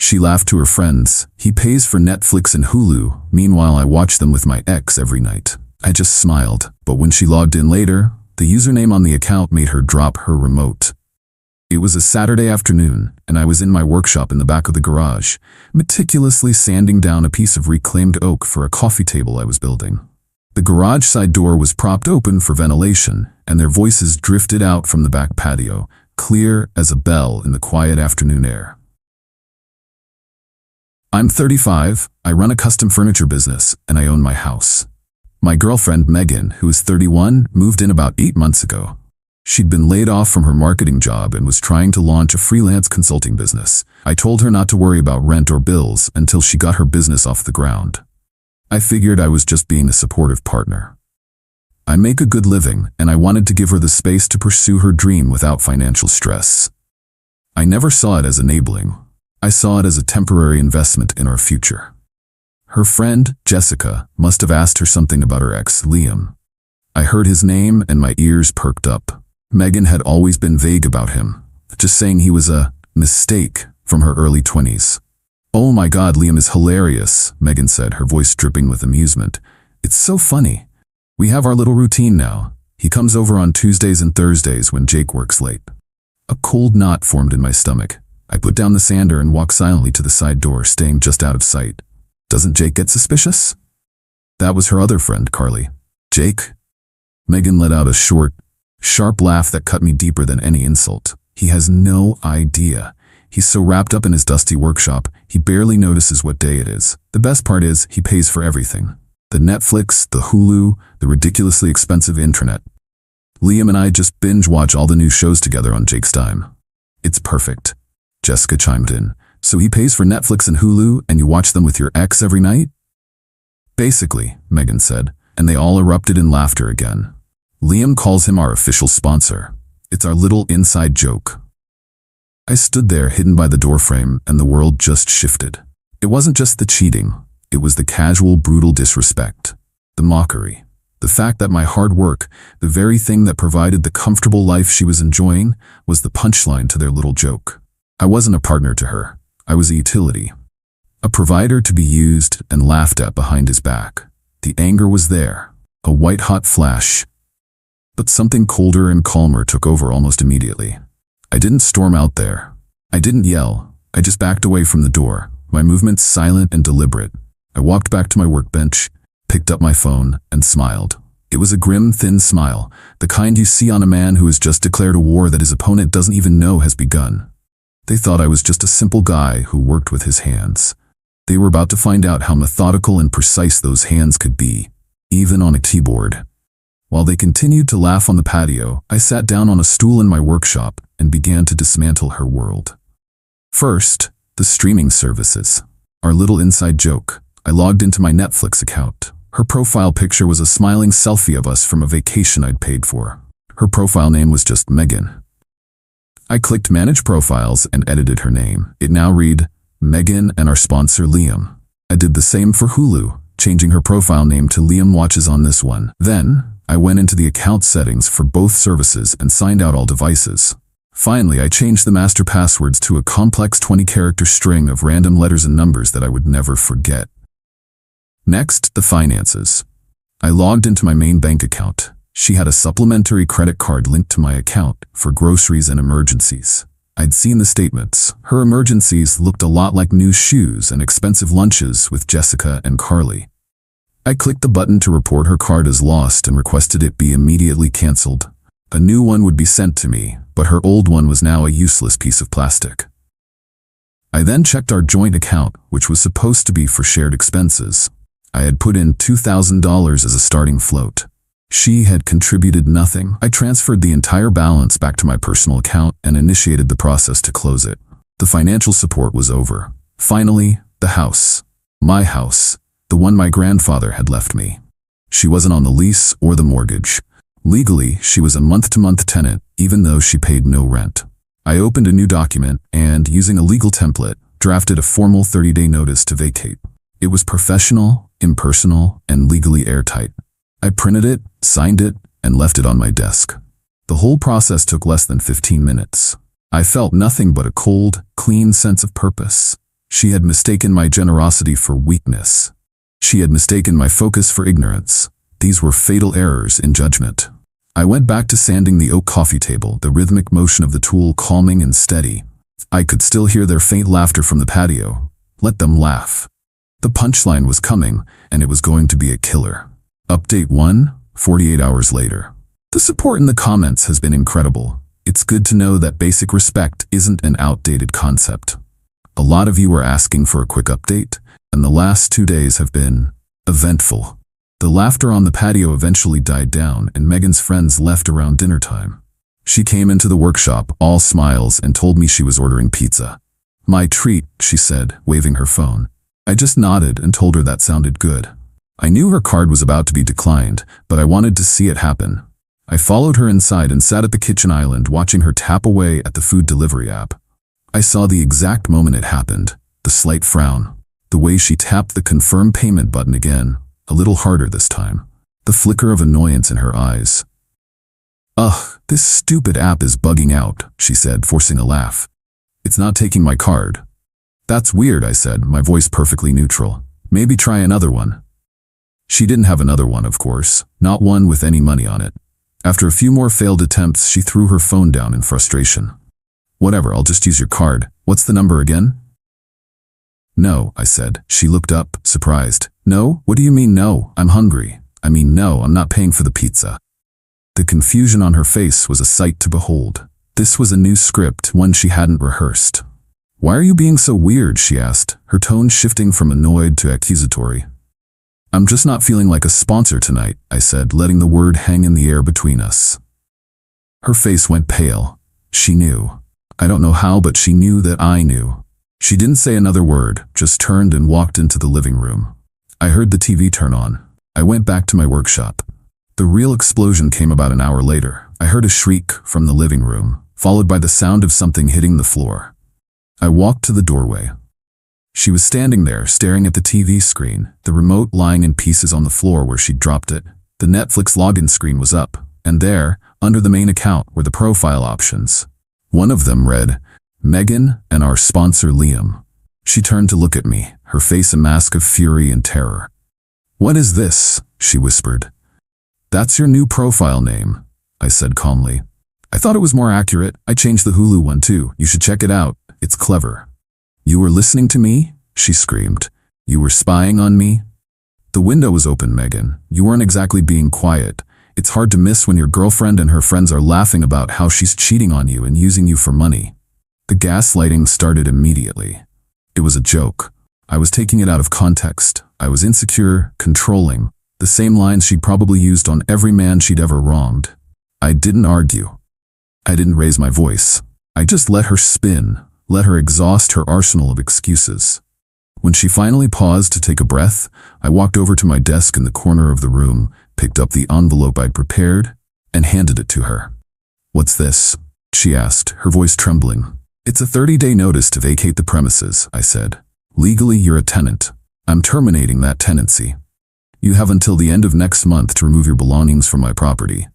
She laughed to her friends. He pays for Netflix and Hulu. Meanwhile, I watch them with my ex every night. I just smiled, but when she logged in later, the username on the account made her drop her remote. It was a Saturday afternoon, and I was in my workshop in the back of the garage, meticulously sanding down a piece of reclaimed oak for a coffee table I was building. The garage side door was propped open for ventilation, and their voices drifted out from the back patio, clear as a bell in the quiet afternoon air. I'm 35, I run a custom furniture business, and I own my house. My girlfriend, Megan, who is 31, moved in about 8 months ago. She'd been laid off from her marketing job and was trying to launch a freelance consulting business. I told her not to worry about rent or bills until she got her business off the ground. I figured I was just being a supportive partner. I make a good living, and I wanted to give her the space to pursue her dream without financial stress. I never saw it as enabling. I saw it as a temporary investment in our future. Her friend, Jessica, must have asked her something about her ex, Liam. I heard his name and my ears perked up. Megan had always been vague about him, just saying he was a mistake from her early 20s. Oh my God, Liam is hilarious, Megan said, her voice dripping with amusement. It's so funny. We have our little routine now. He comes over on Tuesdays and Thursdays when Jake works late. A cold knot formed in my stomach. I put down the sander and walked silently to the side door, staying just out of sight. Doesn't Jake get suspicious? That was her other friend, Carly. Jake? Megan let out a short, sharp laugh that cut me deeper than any insult. He has no idea. He's so wrapped up in his dusty workshop, he barely notices what day it is. The best part is, he pays for everything. The Netflix, the Hulu, the ridiculously expensive intranet. Liam and I just binge watch all the new shows together on Jake's dime. It's perfect. Jessica chimed in. So he pays for Netflix and Hulu, and you watch them with your ex every night? Basically, Megan said, and they all erupted in laughter again. Liam calls him our official sponsor. It's our little inside joke. I stood there hidden by the doorframe, and the world just shifted. It wasn't just the cheating. It was the casual, brutal disrespect. The mockery. The fact that my hard work, the very thing that provided the comfortable life she was enjoying, was the punchline to their little joke. I wasn't a partner to her. I was a utility. A provider to be used and laughed at behind his back. The anger was there, a white-hot flash. But something colder and calmer took over almost immediately. I didn't storm out there. I didn't yell. I just backed away from the door, my movements silent and deliberate. I walked back to my workbench, picked up my phone, and smiled. It was a grim, thin smile, the kind you see on a man who has just declared a war that his opponent doesn't even know has begun. They thought I was just a simple guy who worked with his hands. They were about to find out how methodical and precise those hands could be, even on a keyboard. While they continued to laugh on the patio, I sat down on a stool in my workshop and began to dismantle her world. First, the streaming services. Our little inside joke. I logged into my Netflix account. Her profile picture was a smiling selfie of us from a vacation I'd paid for. Her profile name was just Megan. I clicked Manage Profiles and edited her name. It now read, Megan and our sponsor Liam. I did the same for Hulu, changing her profile name to Liam Watches on this one. Then, I went into the account settings for both services and signed out all devices. Finally, I changed the master passwords to a complex 20-character string of random letters and numbers that I would never forget. Next, the finances. I logged into my main bank account. She had a supplementary credit card linked to my account for groceries and emergencies. I'd seen the statements. Her emergencies looked a lot like new shoes and expensive lunches with Jessica and Carly. I clicked the button to report her card as lost and requested it be immediately canceled. A new one would be sent to me, but her old one was now a useless piece of plastic. I then checked our joint account, which was supposed to be for shared expenses. I had put in $2,000 as a starting float. She had contributed nothing. I transferred the entire balance back to my personal account and initiated the process to close it. The financial support was over. Finally, the house. My house. The one my grandfather had left me. She wasn't on the lease or the mortgage. Legally, she was a month-to-month tenant, even though she paid no rent. I opened a new document and, using a legal template, drafted a formal 30-day notice to vacate. It was professional, impersonal, and legally airtight. I printed it, signed it, and left it on my desk. The whole process took less than 15 minutes. I felt nothing but a cold, clean sense of purpose. She had mistaken my generosity for weakness. She had mistaken my focus for ignorance. These were fatal errors in judgment. I went back to sanding the oak coffee table, the rhythmic motion of the tool calming and steady. I could still hear their faint laughter from the patio. Let them laugh. The punchline was coming, and it was going to be a killer. Update 1, 48 hours later. The support in the comments has been incredible. It's good to know that basic respect isn't an outdated concept. A lot of you are asking for a quick update, and the last 2 days have been eventful. The laughter on the patio eventually died down, and Megan's friends left around dinner time. She came into the workshop, all smiles, and told me she was ordering pizza. "My treat," she said, waving her phone. I just nodded and told her that sounded good. I knew her card was about to be declined, but I wanted to see it happen. I followed her inside and sat at the kitchen island watching her tap away at the food delivery app. I saw the exact moment it happened, the slight frown, the way she tapped the confirm payment button again, a little harder this time, the flicker of annoyance in her eyes. "Ugh, this stupid app is bugging out," she said, forcing a laugh. "It's not taking my card." "That's weird," I said, my voice perfectly neutral. "Maybe try another one." She didn't have another one, of course, not one with any money on it. After a few more failed attempts, she threw her phone down in frustration. "Whatever, I'll just use your card. What's the number again?" "No," I said. She looked up, surprised. "No? What do you mean no? I'm hungry. I mean no, I'm not paying for the pizza." The confusion on her face was a sight to behold. This was a new script, one she hadn't rehearsed. "Why are you being so weird?" she asked, her tone shifting from annoyed to accusatory. "I'm just not feeling like a sponsor tonight," I said, letting the word hang in the air between us. Her face went pale. She knew. I don't know how, but she knew that I knew. She didn't say another word, just turned and walked into the living room. I heard the TV turn on. I went back to my workshop. The real explosion came about an hour later. I heard a shriek from the living room, followed by the sound of something hitting the floor. I walked to the doorway. She was standing there, staring at the TV screen, the remote lying in pieces on the floor where she'd dropped it. The Netflix login screen was up, and there, under the main account, were the profile options. One of them read, "Megan and our sponsor Liam." She turned to look at me, her face a mask of fury and terror. "What is this?" she whispered. "That's your new profile name," I said calmly. "I thought it was more accurate. I changed the Hulu one too. You should check it out. It's clever." "You were listening to me?" she screamed. "You were spying on me?" "The window was open, Megan. You weren't exactly being quiet. It's hard to miss when your girlfriend and her friends are laughing about how she's cheating on you and using you for money." The gaslighting started immediately. It was a joke. I was taking it out of context. I was insecure, controlling, the same lines she'd probably used on every man she'd ever wronged. I didn't argue. I didn't raise my voice. I just let her spin, let her exhaust her arsenal of excuses. When she finally paused to take a breath, I walked over to my desk in the corner of the room, picked up the envelope I'd prepared, and handed it to her. "What's this?" she asked, her voice trembling. "It's a 30-day notice to vacate the premises," I said. "Legally, you're a tenant. I'm terminating that tenancy. You have until the end of next month to remove your belongings from my property."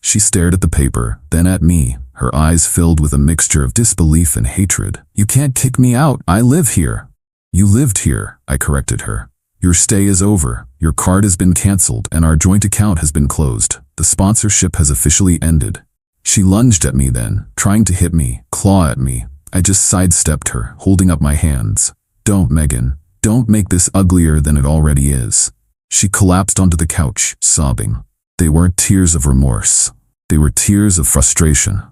She stared at the paper, then at me, her eyes filled with a mixture of disbelief and hatred. "You can't kick me out. I live here." "You lived here," I corrected her. "Your stay is over. Your card has been canceled, and our joint account has been closed. The sponsorship has officially ended." She lunged at me then, trying to hit me, claw at me. I just sidestepped her, holding up my hands. "Don't, Megan. Don't make this uglier than it already is." She collapsed onto the couch, sobbing. They weren't tears of remorse. They were tears of frustration.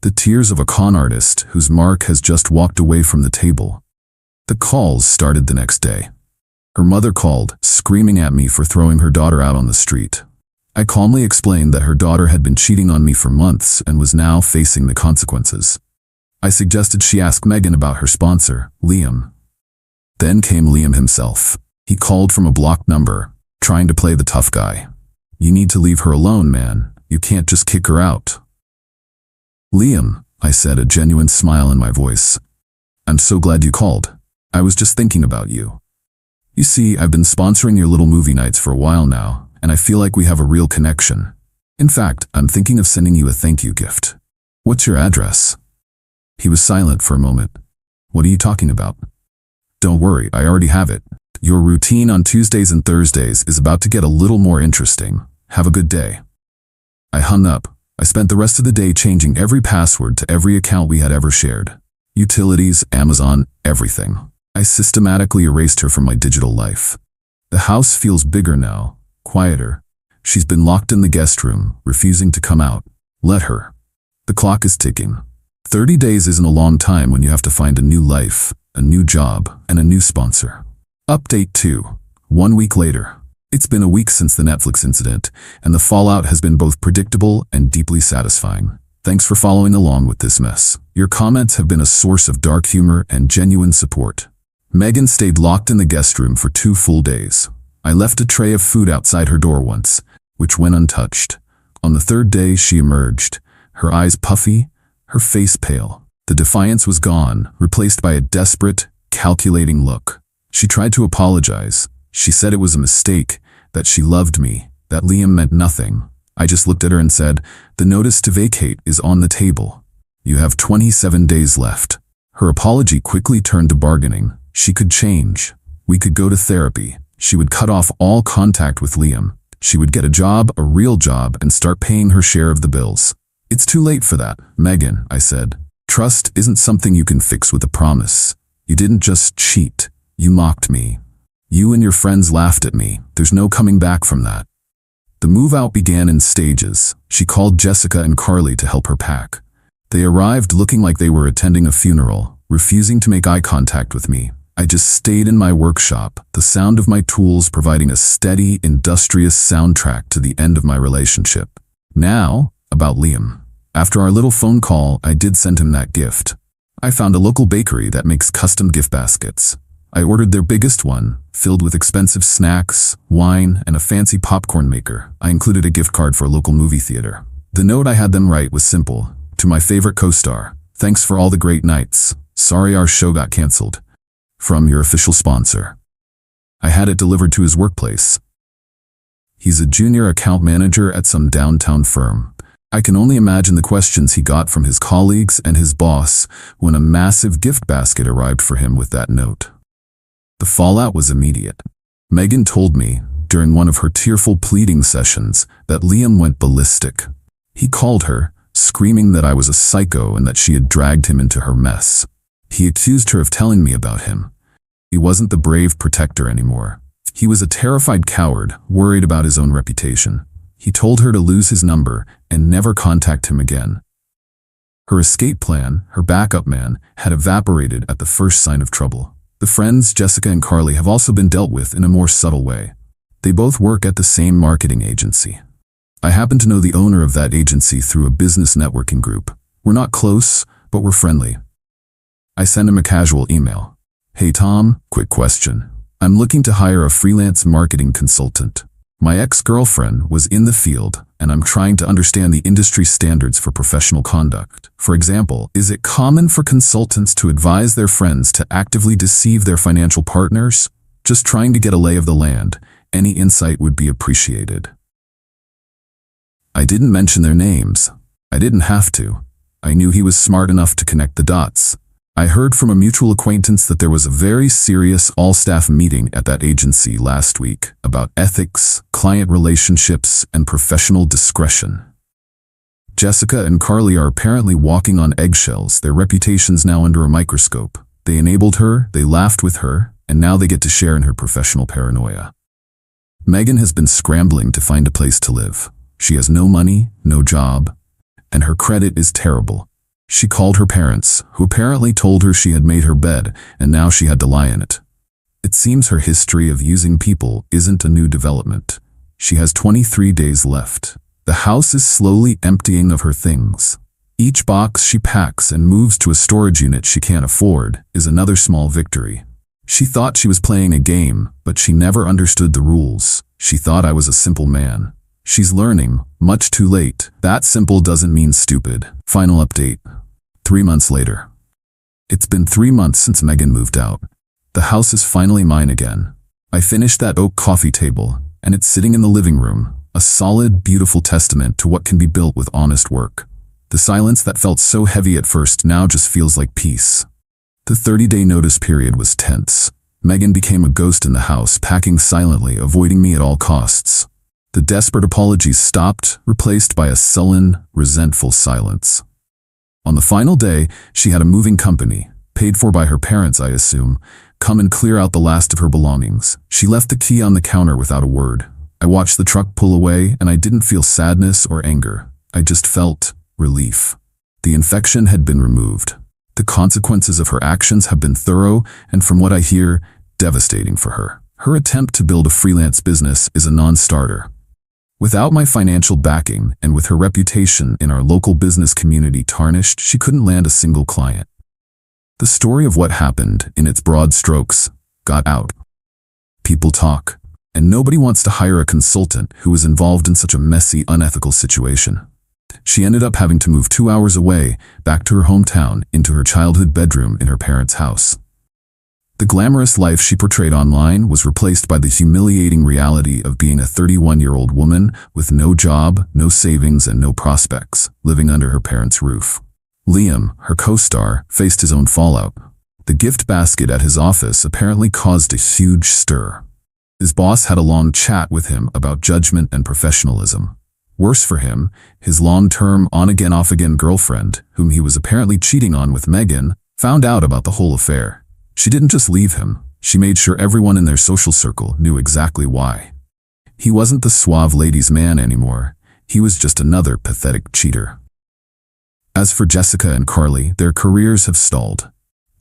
The tears of a con artist whose mark has just walked away from the table. The calls started the next day. Her mother called, screaming at me for throwing her daughter out on the street. I calmly explained that her daughter had been cheating on me for months and was now facing the consequences. I suggested she ask Megan about her sponsor, Liam. Then came Liam himself. He called from a blocked number, trying to play the tough guy. "You need to leave her alone, man. You can't just kick her out." "Liam," I said, a genuine smile in my voice. "I'm so glad you called. I was just thinking about you. You see, I've been sponsoring your little movie nights for a while now, and I feel like we have a real connection. In fact, I'm thinking of sending you a thank you gift. What's your address?" He was silent for a moment. "What are you talking about?" Don't worry, I already have it. Your routine on Tuesdays and Thursdays is about to get a little more interesting. Have a good day. I hung up. I spent the rest of the day changing every password to every account we had ever shared. Utilities, Amazon, everything. I systematically erased her from my digital life. The house feels bigger now, quieter. She's been locked in the guest room, refusing to come out. Let her. The clock is ticking. 30 days isn't a long time when you have to find a new life, a new job, and a new sponsor. Update 2. 1 week later. It's been a week since the Netflix incident, and the fallout has been both predictable and deeply satisfying. Thanks for following along with this mess. Your comments have been a source of dark humor and genuine support. Megan stayed locked in the guest room for 2 full days. I left a tray of food outside her door once, which went untouched. On the 3rd day, she emerged, her eyes puffy, her face pale. The defiance was gone, replaced by a desperate, calculating look. She tried to apologize. She said it was a mistake, that she loved me, that Liam meant nothing. I just looked at her and said, "The notice to vacate is on the table. You have 27 days left." Her apology quickly turned to bargaining. She could change. We could go to therapy. She would cut off all contact with Liam. She would get a job, a real job, and start paying her share of the bills. "It's too late for that, Megan," I said. "Trust isn't something you can fix with a promise. You didn't just cheat. You mocked me. You and your friends laughed at me. There's no coming back from that." The move out began in stages. She called Jessica and Carly to help her pack. They arrived looking like they were attending a funeral, refusing to make eye contact with me. I just stayed in my workshop, the sound of my tools providing a steady, industrious soundtrack to the end of my relationship. Now, about Liam. After our little phone call, I did send him that gift. I found a local bakery that makes custom gift baskets. I ordered their biggest one, filled with expensive snacks, wine, and a fancy popcorn maker. I included a gift card for a local movie theater. The note I had them write was simple. "To my favorite co-star, thanks for all the great nights. Sorry our show got canceled. From your official sponsor." I had it delivered to his workplace. He's a junior account manager at some downtown firm. I can only imagine the questions he got from his colleagues and his boss when a massive gift basket arrived for him with that note. The fallout was immediate. Megan told me, during one of her tearful pleading sessions, that Liam went ballistic. He called her, screaming that I was a psycho and that she had dragged him into her mess. He accused her of telling me about him. He wasn't the brave protector anymore. He was a terrified coward, worried about his own reputation. He told her to lose his number and never contact him again. Her escape plan, her backup man, had evaporated at the first sign of trouble. The friends, Jessica and Carly, have also been dealt with in a more subtle way. They both work at the same marketing agency. I happen to know the owner of that agency through a business networking group. We're not close, but we're friendly. I send him a casual email. "Hey Tom, quick question. I'm looking to hire a freelance marketing consultant. My ex-girlfriend was in the field, and I'm trying to understand the industry standards for professional conduct. For example, is it common for consultants to advise their friends to actively deceive their financial partners? Just trying to get a lay of the land. Any insight would be appreciated." I didn't mention their names. I didn't have to. I knew he was smart enough to connect the dots. I heard from a mutual acquaintance that there was a very serious all-staff meeting at that agency last week about ethics, client relationships, and professional discretion. Jessica and Carly are apparently walking on eggshells, their reputations now under a microscope. They enabled her, they laughed with her, and now they get to share in her professional paranoia. Megan has been scrambling to find a place to live. She has no money, no job, and her credit is terrible. She called her parents, who apparently told her she had made her bed, and now she had to lie in it. It seems her history of using people isn't a new development. She has 23 days left. The house is slowly emptying of her things. Each box she packs and moves to a storage unit she can't afford is another small victory. She thought she was playing a game, but she never understood the rules. She thought I was a simple man. She's learning, much too late. That simple doesn't mean stupid. Final update. 3 months later. It's been 3 months since Megan moved out. The house is finally mine again. I finished that oak coffee table, and it's sitting in the living room, a solid, beautiful testament to what can be built with honest work. The silence that felt so heavy at first now just feels like peace. The 30-day notice period was tense. Megan became a ghost in the house, packing silently, avoiding me at all costs. The desperate apologies stopped, replaced by a sullen, resentful silence. On the final day, she had a moving company, paid for by her parents, I assume, come and clear out the last of her belongings. She left the key on the counter without a word. I watched the truck pull away, and I didn't feel sadness or anger. I just felt relief. The infection had been removed. The consequences of her actions have been thorough, and from what I hear, devastating for her. Her attempt to build a freelance business is a non-starter. Without my financial backing, and with her reputation in our local business community tarnished, she couldn't land a single client. The story of what happened, in its broad strokes, got out. People talk, and nobody wants to hire a consultant who was involved in such a messy, unethical situation. She ended up having to move 2 hours away, back to her hometown, into her childhood bedroom in her parents' house. The glamorous life she portrayed online was replaced by the humiliating reality of being a 31-year-old woman with no job, no savings, and no prospects, living under her parents' roof. Liam, her co-star, faced his own fallout. The gift basket at his office apparently caused a huge stir. His boss had a long chat with him about judgment and professionalism. Worse for him, his long-term, on-again, off-again girlfriend, whom he was apparently cheating on with Megan, found out about the whole affair. She didn't just leave him, she made sure everyone in their social circle knew exactly why. He wasn't the suave ladies' man anymore, he was just another pathetic cheater. As for Jessica and Carly, their careers have stalled.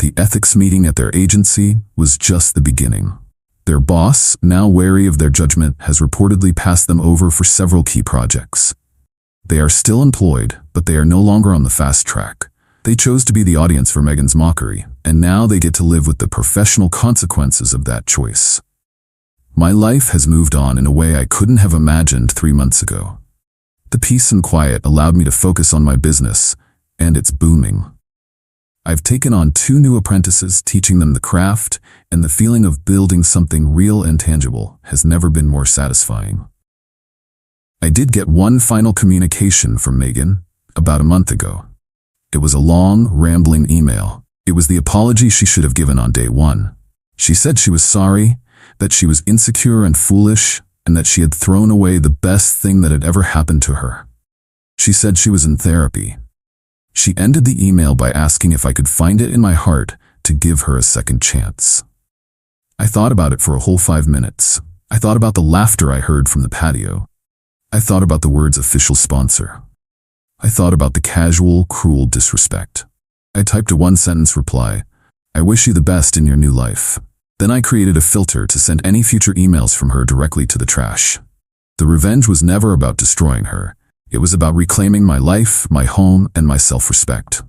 The ethics meeting at their agency was just the beginning. Their boss, now wary of their judgment, has reportedly passed them over for several key projects. They are still employed, but they are no longer on the fast track. They chose to be the audience for Megan's mockery, and now they get to live with the professional consequences of that choice. My life has moved on in a way I couldn't have imagined 3 months ago. The peace and quiet allowed me to focus on my business, and it's booming. I've taken on 2 new apprentices, teaching them the craft, and the feeling of building something real and tangible has never been more satisfying. I did get one final communication from Megan about a month ago. It was a long, rambling email. It was the apology she should have given on day 1. She said she was sorry, that she was insecure and foolish, and that she had thrown away the best thing that had ever happened to her. She said she was in therapy. She ended the email by asking if I could find it in my heart to give her a second chance. I thought about it for a whole 5 minutes. I thought about the laughter I heard from the patio. I thought about the words official sponsor. I thought about the casual, cruel disrespect. I typed a 1-sentence reply, "I wish you the best in your new life." Then I created a filter to send any future emails from her directly to the trash. The revenge was never about destroying her. It was about reclaiming my life, my home, and my self-respect.